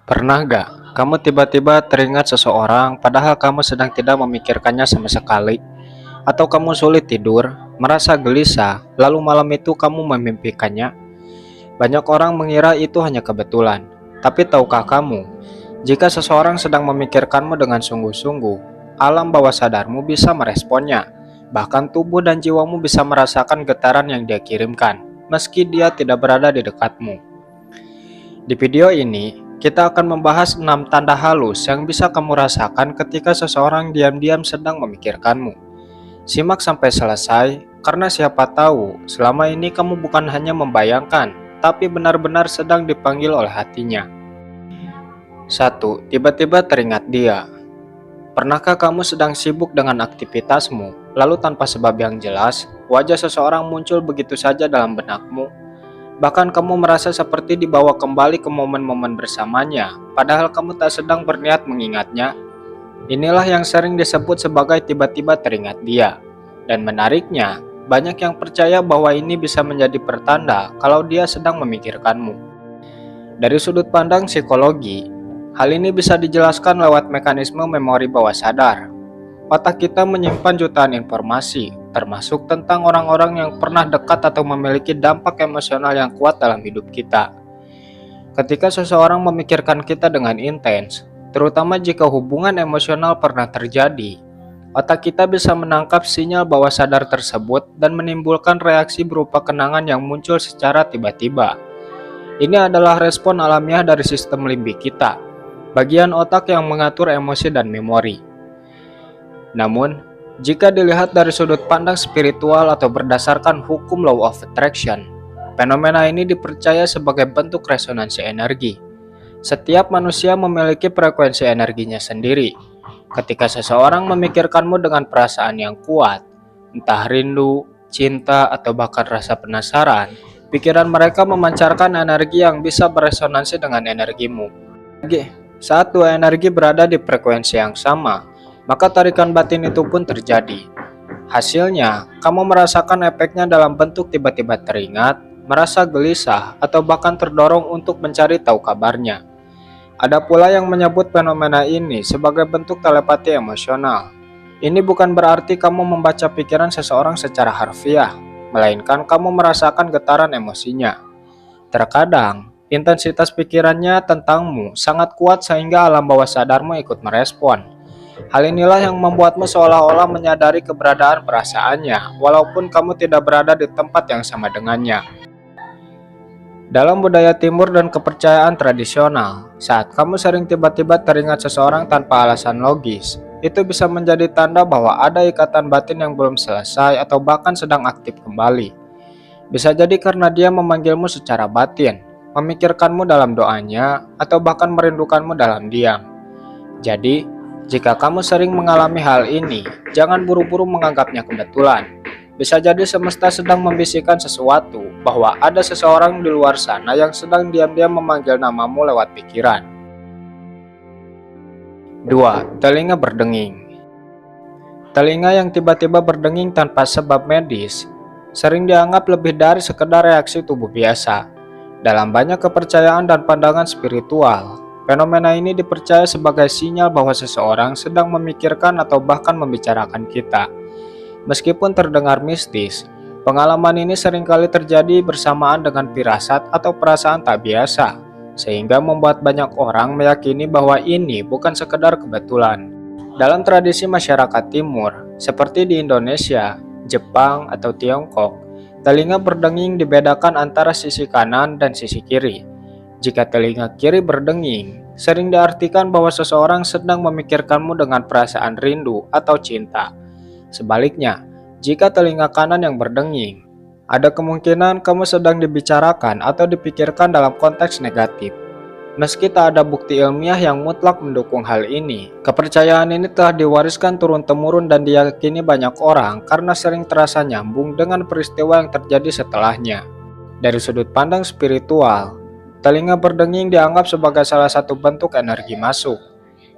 Pernah gak kamu tiba-tiba teringat seseorang padahal kamu sedang tidak memikirkannya sama sekali? Atau kamu sulit tidur, merasa gelisah, lalu malam itu kamu memimpikannya? Banyak orang mengira itu hanya kebetulan. Tapi tahukah kamu, jika seseorang sedang memikirkanmu dengan sungguh-sungguh, alam bawah sadarmu bisa meresponnya. Bahkan tubuh dan jiwamu bisa merasakan getaran yang dia kirimkan, meski dia tidak berada di dekatmu. Di video ini, kita akan membahas 6 tanda halus yang bisa kamu rasakan ketika seseorang diam-diam sedang memikirkanmu. Simak sampai selesai, karena siapa tahu selama ini kamu bukan hanya membayangkan, tapi benar-benar sedang dipanggil oleh hatinya. 1. Tiba-tiba teringat dia. Pernahkah kamu sedang sibuk dengan aktivitasmu, lalu tanpa sebab yang jelas, wajah seseorang muncul begitu saja dalam benakmu? Bahkan kamu merasa seperti dibawa kembali ke momen-momen bersamanya, padahal kamu tak sedang berniat mengingatnya. Inilah yang sering disebut sebagai tiba-tiba teringat dia. Dan menariknya, banyak yang percaya bahwa ini bisa menjadi pertanda kalau dia sedang memikirkanmu. Dari sudut pandang psikologi, hal ini bisa dijelaskan lewat mekanisme memori bawah sadar. Otak kita menyimpan jutaan informasi, termasuk tentang orang-orang yang pernah dekat atau memiliki dampak emosional yang kuat dalam hidup kita. Ketika seseorang memikirkan kita dengan intens, terutama jika hubungan emosional pernah terjadi, otak kita bisa menangkap sinyal bawah sadar tersebut dan menimbulkan reaksi berupa kenangan yang muncul secara tiba-tiba. Ini adalah respon alamiah dari sistem limbik kita, bagian otak yang mengatur emosi dan memori. Namun, jika dilihat dari sudut pandang spiritual atau berdasarkan hukum law of attraction, fenomena ini dipercaya sebagai bentuk resonansi energi. Setiap manusia memiliki frekuensi energinya sendiri. Ketika seseorang memikirkanmu dengan perasaan yang kuat, entah rindu, cinta, atau bahkan rasa penasaran, pikiran mereka memancarkan energi yang bisa beresonansi dengan energimu. Saat dua energi berada di frekuensi yang sama, maka tarikan batin itu pun terjadi. Hasilnya, kamu merasakan efeknya dalam bentuk tiba-tiba teringat, merasa gelisah, atau bahkan terdorong untuk mencari tahu kabarnya. Ada pula yang menyebut fenomena ini sebagai bentuk telepati emosional. Ini bukan berarti kamu membaca pikiran seseorang secara harfiah, melainkan kamu merasakan getaran emosinya. Terkadang, intensitas pikirannya tentangmu sangat kuat sehingga alam bawah sadarmu ikut merespon. Hal inilah yang membuatmu seolah-olah menyadari keberadaan perasaannya, walaupun kamu tidak berada di tempat yang sama dengannya. Dalam budaya timur dan kepercayaan tradisional, saat kamu sering tiba-tiba teringat seseorang tanpa alasan logis, itu bisa menjadi tanda bahwa ada ikatan batin yang belum selesai atau bahkan sedang aktif kembali. Bisa jadi karena dia memanggilmu secara batin, memikirkanmu dalam doanya, atau bahkan merindukanmu dalam diam. Jadi, jika kamu sering mengalami hal ini, jangan buru-buru menganggapnya kebetulan. Bisa jadi semesta sedang membisikkan sesuatu bahwa ada seseorang di luar sana yang sedang diam-diam memanggil namamu lewat pikiran. 2. Telinga berdenging. Telinga yang tiba-tiba berdenging tanpa sebab medis sering dianggap lebih dari sekedar reaksi tubuh biasa. Dalam banyak kepercayaan dan pandangan spiritual, fenomena ini dipercaya sebagai sinyal bahwa seseorang sedang memikirkan atau bahkan membicarakan kita. Meskipun terdengar mistis, pengalaman ini seringkali terjadi bersamaan dengan firasat atau perasaan tak biasa, sehingga membuat banyak orang meyakini bahwa ini bukan sekedar kebetulan. Dalam tradisi masyarakat timur, seperti di Indonesia, Jepang, atau Tiongkok, telinga berdenging dibedakan antara sisi kanan dan sisi kiri. Jika telinga kiri berdenging, sering diartikan bahwa seseorang sedang memikirkanmu dengan perasaan rindu atau cinta. Sebaliknya, jika telinga kanan yang berdenging, ada kemungkinan kamu sedang dibicarakan atau dipikirkan dalam konteks negatif. Meski tak ada bukti ilmiah yang mutlak mendukung hal ini, kepercayaan ini telah diwariskan turun-temurun dan diyakini banyak orang karena sering terasa nyambung dengan peristiwa yang terjadi setelahnya. Dari sudut pandang spiritual, telinga berdenging dianggap sebagai salah satu bentuk energi masuk.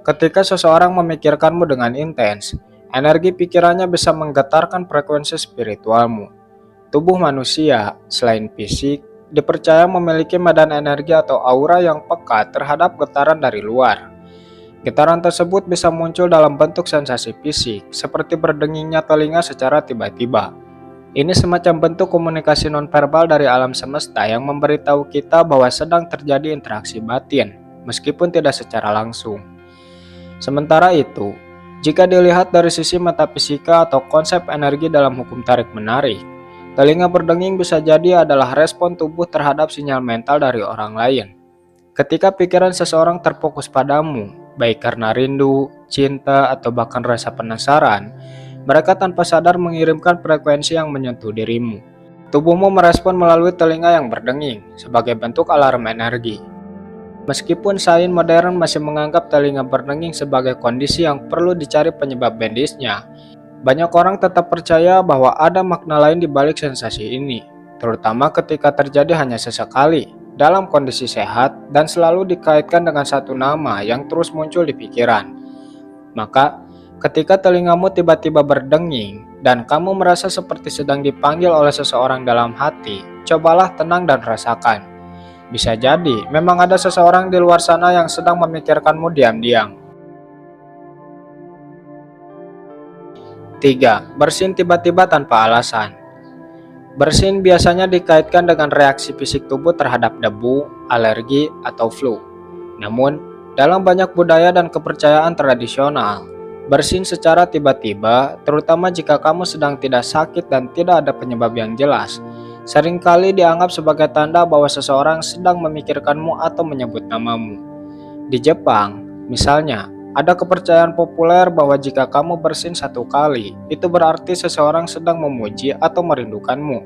Ketika seseorang memikirkanmu dengan intens, energi pikirannya bisa menggetarkan frekuensi spiritualmu. Tubuh manusia, selain fisik, dipercaya memiliki medan energi atau aura yang peka terhadap getaran dari luar. Getaran tersebut bisa muncul dalam bentuk sensasi fisik, seperti berdengingnya telinga secara tiba-tiba. Ini semacam bentuk komunikasi nonverbal dari alam semesta yang memberitahu kita bahwa sedang terjadi interaksi batin, meskipun tidak secara langsung. Sementara itu, jika dilihat dari sisi metafisika atau konsep energi dalam hukum tarik-menarik, telinga berdenging bisa jadi adalah respon tubuh terhadap sinyal mental dari orang lain. Ketika pikiran seseorang terfokus padamu, baik karena rindu, cinta, atau bahkan rasa penasaran, mereka tanpa sadar mengirimkan frekuensi yang menyentuh dirimu. Tubuhmu merespon melalui telinga yang berdenging sebagai bentuk alarm energi. Meskipun sains modern masih menganggap telinga berdenging sebagai kondisi yang perlu dicari penyebab medisnya, banyak orang tetap percaya bahwa ada makna lain di balik sensasi ini, terutama ketika terjadi hanya sesekali dalam kondisi sehat dan selalu dikaitkan dengan satu nama yang terus muncul di pikiran. Maka, ketika telingamu tiba-tiba berdenging dan kamu merasa seperti sedang dipanggil oleh seseorang dalam hati, cobalah tenang dan rasakan. Bisa jadi memang ada seseorang di luar sana yang sedang memikirkanmu diam-diam. 3. Bersin tiba-tiba tanpa alasan. Bersin biasanya dikaitkan dengan reaksi fisik tubuh terhadap debu, alergi, atau flu. Namun, dalam banyak budaya dan kepercayaan tradisional, bersin secara tiba-tiba, terutama jika kamu sedang tidak sakit dan tidak ada penyebab yang jelas, seringkali dianggap sebagai tanda bahwa seseorang sedang memikirkanmu atau menyebut namamu. Di Jepang, misalnya, ada kepercayaan populer bahwa jika kamu bersin satu kali, itu berarti seseorang sedang memuji atau merindukanmu.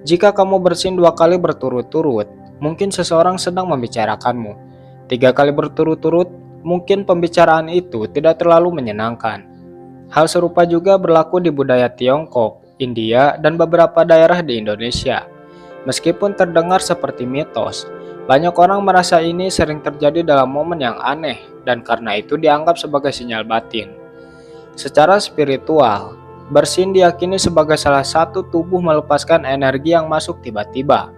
Jika kamu bersin 2 kali berturut-turut, mungkin seseorang sedang membicarakanmu. 3 kali berturut-turut, mungkin pembicaraan itu tidak terlalu menyenangkan. Hal serupa juga berlaku di budaya Tiongkok, India, dan beberapa daerah di Indonesia. Meskipun terdengar seperti mitos, banyak orang merasa ini sering terjadi dalam momen yang aneh dan karena itu dianggap sebagai sinyal batin. Secara spiritual, bersin diyakini sebagai salah satu tubuh melepaskan energi yang masuk tiba-tiba.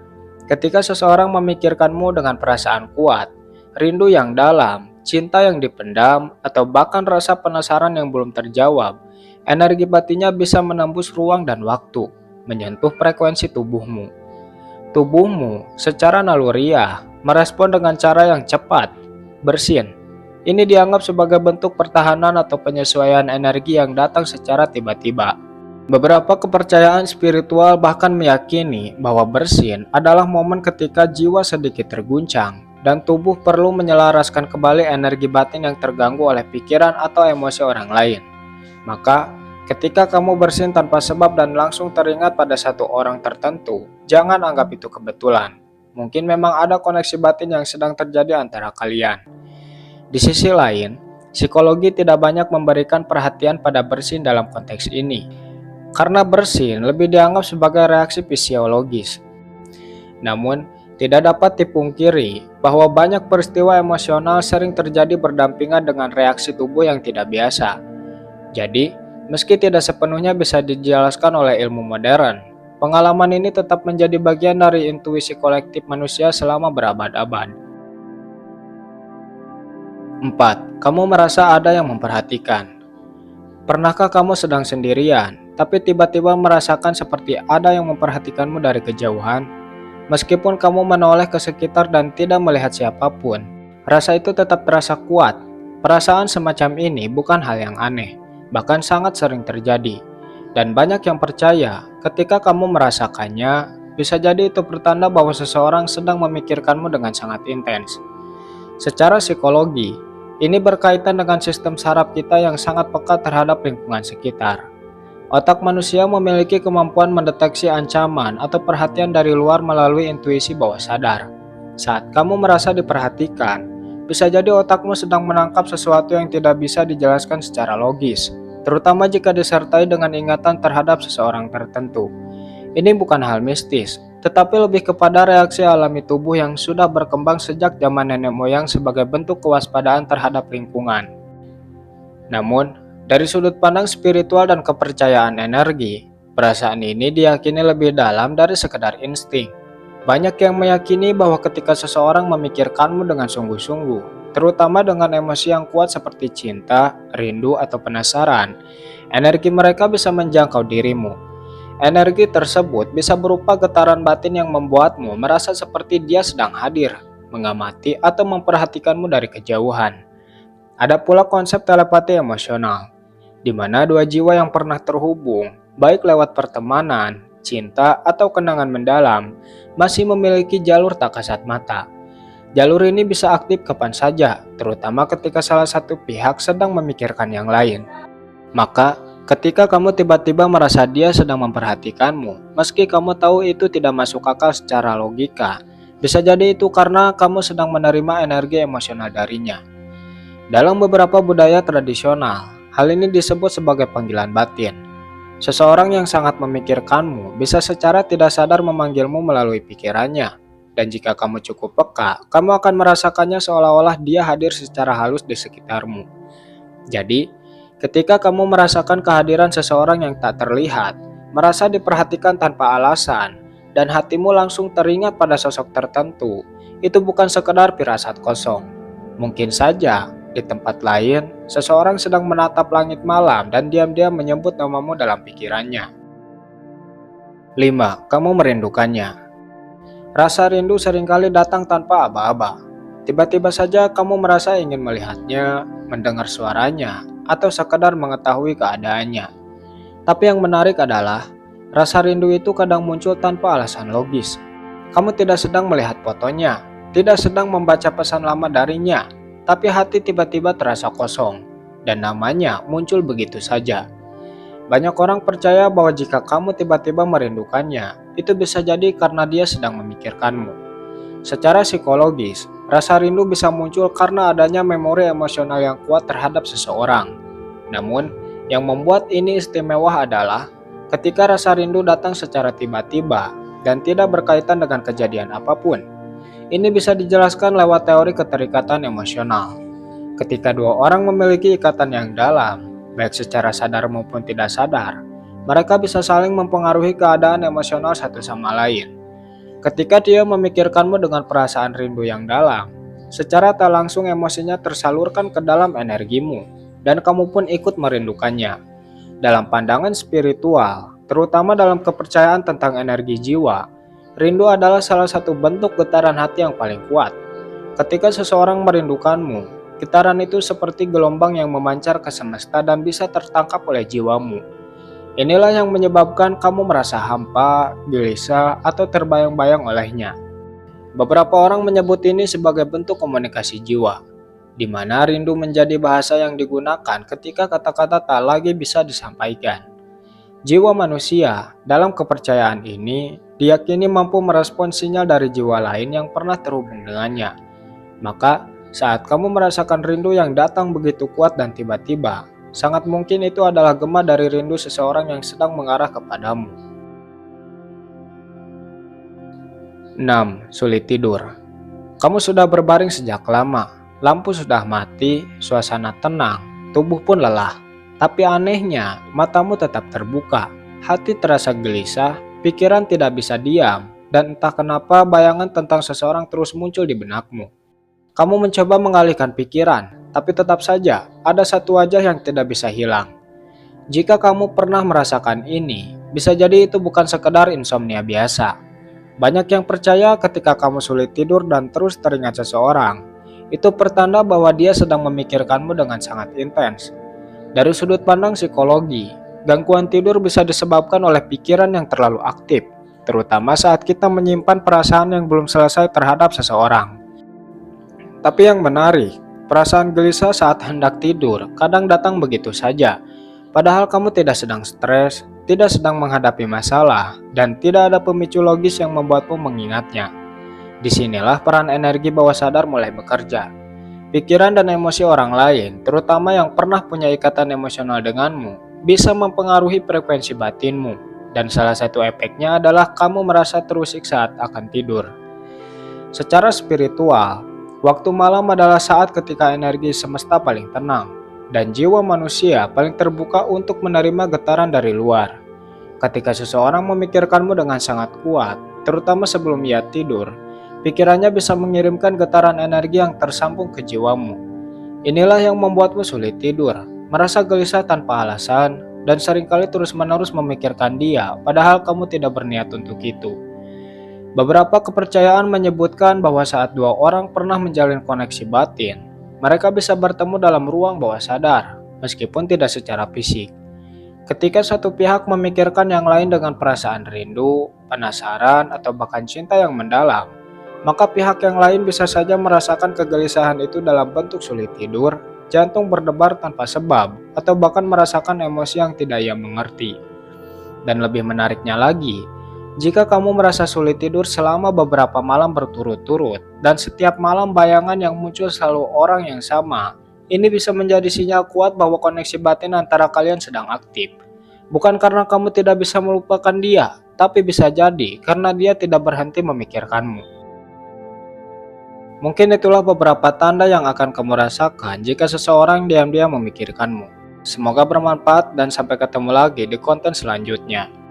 Ketika seseorang memikirkanmu dengan perasaan kuat, rindu yang dalam, cinta yang dipendam, atau bahkan rasa penasaran yang belum terjawab, energi batinnya bisa menembus ruang dan waktu, menyentuh frekuensi tubuhmu. Tubuhmu secara naluriah merespon dengan cara yang cepat. Bersin ini dianggap sebagai bentuk pertahanan atau penyesuaian energi yang datang secara tiba-tiba. Beberapa kepercayaan spiritual bahkan meyakini bahwa bersin adalah momen ketika jiwa sedikit terguncang dan tubuh perlu menyelaraskan kembali energi batin yang terganggu oleh pikiran atau emosi orang lain. Maka, ketika kamu bersin tanpa sebab dan langsung teringat pada satu orang tertentu, jangan anggap itu kebetulan. Mungkin memang ada koneksi batin yang sedang terjadi antara kalian. Di sisi lain, psikologi tidak banyak memberikan perhatian pada bersin dalam konteks ini, karena bersin lebih dianggap sebagai reaksi fisiologis. Namun, tidak dapat dipungkiri bahwa banyak peristiwa emosional sering terjadi berdampingan dengan reaksi tubuh yang tidak biasa. Jadi, meski tidak sepenuhnya bisa dijelaskan oleh ilmu modern, pengalaman ini tetap menjadi bagian dari intuisi kolektif manusia selama berabad-abad. 4. Kamu merasa ada yang memperhatikan. Pernahkah kamu sedang sendirian, tapi tiba-tiba merasakan seperti ada yang memperhatikanmu dari kejauhan? Meskipun kamu menoleh ke sekitar dan tidak melihat siapapun, rasa itu tetap terasa kuat. Perasaan semacam ini bukan hal yang aneh, bahkan sangat sering terjadi. Dan banyak yang percaya ketika kamu merasakannya, bisa jadi itu pertanda bahwa seseorang sedang memikirkanmu dengan sangat intens. Secara psikologi, ini berkaitan dengan sistem saraf kita yang sangat peka terhadap lingkungan sekitar. Otak manusia memiliki kemampuan mendeteksi ancaman atau perhatian dari luar melalui intuisi bawah sadar. Saat kamu merasa diperhatikan, bisa jadi otakmu sedang menangkap sesuatu yang tidak bisa dijelaskan secara logis, terutama jika disertai dengan ingatan terhadap seseorang tertentu. Ini bukan hal mistis, tetapi lebih kepada reaksi alami tubuh yang sudah berkembang sejak zaman nenek moyang sebagai bentuk kewaspadaan terhadap lingkungan. Namun, dari sudut pandang spiritual dan kepercayaan energi, perasaan ini diyakini lebih dalam dari sekedar insting. Banyak yang meyakini bahwa ketika seseorang memikirkanmu dengan sungguh-sungguh, terutama dengan emosi yang kuat seperti cinta, rindu, atau penasaran, energi mereka bisa menjangkau dirimu. Energi tersebut bisa berupa getaran batin yang membuatmu merasa seperti dia sedang hadir, mengamati, atau memperhatikanmu dari kejauhan. Ada pula konsep telepati emosional, di mana dua jiwa yang pernah terhubung, baik lewat pertemanan, cinta, atau kenangan mendalam, masih memiliki jalur tak kasat mata. Jalur ini bisa aktif kapan saja, terutama ketika salah satu pihak sedang memikirkan yang lain. Maka, ketika kamu tiba-tiba merasa dia sedang memperhatikanmu, meski kamu tahu itu tidak masuk akal secara logika, bisa jadi itu karena kamu sedang menerima energi emosional darinya. Dalam beberapa budaya tradisional, hal ini disebut sebagai panggilan batin. Seseorang yang sangat memikirkanmu bisa secara tidak sadar memanggilmu melalui pikirannya. Dan jika kamu cukup peka, kamu akan merasakannya seolah-olah dia hadir secara halus di sekitarmu. Jadi, ketika kamu merasakan kehadiran seseorang yang tak terlihat, merasa diperhatikan tanpa alasan, dan hatimu langsung teringat pada sosok tertentu, itu bukan sekedar firasat kosong. Mungkin saja di tempat lain, seseorang sedang menatap langit malam dan diam-diam menyebut namamu dalam pikirannya. 5. Kamu merindukannya. Rasa rindu seringkali datang tanpa aba-aba. Tiba-tiba saja kamu merasa ingin melihatnya, mendengar suaranya, atau sekadar mengetahui keadaannya. Tapi yang menarik adalah, rasa rindu itu kadang muncul tanpa alasan logis. Kamu tidak sedang melihat fotonya, tidak sedang membaca pesan lama darinya, tapi hati tiba-tiba terasa kosong, dan namanya muncul begitu saja. Banyak orang percaya bahwa jika kamu tiba-tiba merindukannya, itu bisa jadi karena dia sedang memikirkanmu. Secara psikologis, rasa rindu bisa muncul karena adanya memori emosional yang kuat terhadap seseorang. Namun, yang membuat ini istimewa adalah ketika rasa rindu datang secara tiba-tiba dan tidak berkaitan dengan kejadian apapun. Ini bisa dijelaskan lewat teori keterikatan emosional. Ketika dua orang memiliki ikatan yang dalam, baik secara sadar maupun tidak sadar, mereka bisa saling mempengaruhi keadaan emosional satu sama lain. Ketika dia memikirkanmu dengan perasaan rindu yang dalam, secara tak langsung emosinya tersalurkan ke dalam energimu, dan kamu pun ikut merindukannya. Dalam pandangan spiritual, terutama dalam kepercayaan tentang energi jiwa, rindu adalah salah satu bentuk getaran hati yang paling kuat. Ketika seseorang merindukanmu, getaran itu seperti gelombang yang memancar ke semesta dan bisa tertangkap oleh jiwamu. Inilah yang menyebabkan kamu merasa hampa, gelisah, atau terbayang-bayang olehnya. Beberapa orang menyebut ini sebagai bentuk komunikasi jiwa, di mana rindu menjadi bahasa yang digunakan ketika kata-kata tak lagi bisa disampaikan. Jiwa manusia, dalam kepercayaan ini, diyakini mampu merespons sinyal dari jiwa lain yang pernah terhubung dengannya. Maka, saat kamu merasakan rindu yang datang begitu kuat dan tiba-tiba, sangat mungkin itu adalah gema dari rindu seseorang yang sedang mengarah kepadamu. 6. Sulit tidur. Kamu sudah berbaring sejak lama, lampu sudah mati, suasana tenang, tubuh pun lelah. Tapi anehnya, matamu tetap terbuka, hati terasa gelisah, pikiran tidak bisa diam, dan entah kenapa bayangan tentang seseorang terus muncul di benakmu. Kamu mencoba mengalihkan pikiran, tapi tetap saja ada satu wajah yang tidak bisa hilang. Jika kamu pernah merasakan ini, bisa jadi itu bukan sekedar insomnia biasa. Banyak yang percaya ketika kamu sulit tidur dan terus teringat seseorang, itu pertanda bahwa dia sedang memikirkanmu dengan sangat intens. Dari sudut pandang psikologi, gangguan tidur bisa disebabkan oleh pikiran yang terlalu aktif, terutama saat kita menyimpan perasaan yang belum selesai terhadap seseorang. Tapi yang menarik, perasaan gelisah saat hendak tidur kadang datang begitu saja, padahal kamu tidak sedang stres, tidak sedang menghadapi masalah, dan tidak ada pemicu logis yang membuatmu mengingatnya. Disinilah peran energi bawah sadar mulai bekerja. Pikiran dan emosi orang lain, terutama yang pernah punya ikatan emosional denganmu, bisa mempengaruhi frekuensi batinmu, dan salah satu efeknya adalah kamu merasa terusik saat akan tidur. Secara spiritual, waktu malam adalah saat ketika energi semesta paling tenang, dan jiwa manusia paling terbuka untuk menerima getaran dari luar. Ketika seseorang memikirkanmu dengan sangat kuat, terutama sebelum ia tidur. Pikirannya bisa mengirimkan getaran energi yang tersambung ke jiwamu. Inilah yang membuatmu sulit tidur, merasa gelisah tanpa alasan, dan seringkali terus-menerus memikirkan dia, padahal kamu tidak berniat untuk itu. Beberapa kepercayaan menyebutkan bahwa saat dua orang pernah menjalin koneksi batin, mereka bisa bertemu dalam ruang bawah sadar, meskipun tidak secara fisik. Ketika satu pihak memikirkan yang lain dengan perasaan rindu, penasaran, atau bahkan cinta yang mendalam, maka pihak yang lain bisa saja merasakan kegelisahan itu dalam bentuk sulit tidur, jantung berdebar tanpa sebab, atau bahkan merasakan emosi yang tidak ia mengerti. Dan lebih menariknya lagi, jika kamu merasa sulit tidur selama beberapa malam berturut-turut, dan setiap malam bayangan yang muncul selalu orang yang sama, ini bisa menjadi sinyal kuat bahwa koneksi batin antara kalian sedang aktif. Bukan karena kamu tidak bisa melupakan dia, tapi bisa jadi karena dia tidak berhenti memikirkanmu. Mungkin itulah beberapa tanda yang akan kamu rasakan jika seseorang diam-diam memikirkanmu. Semoga bermanfaat dan sampai ketemu lagi di konten selanjutnya.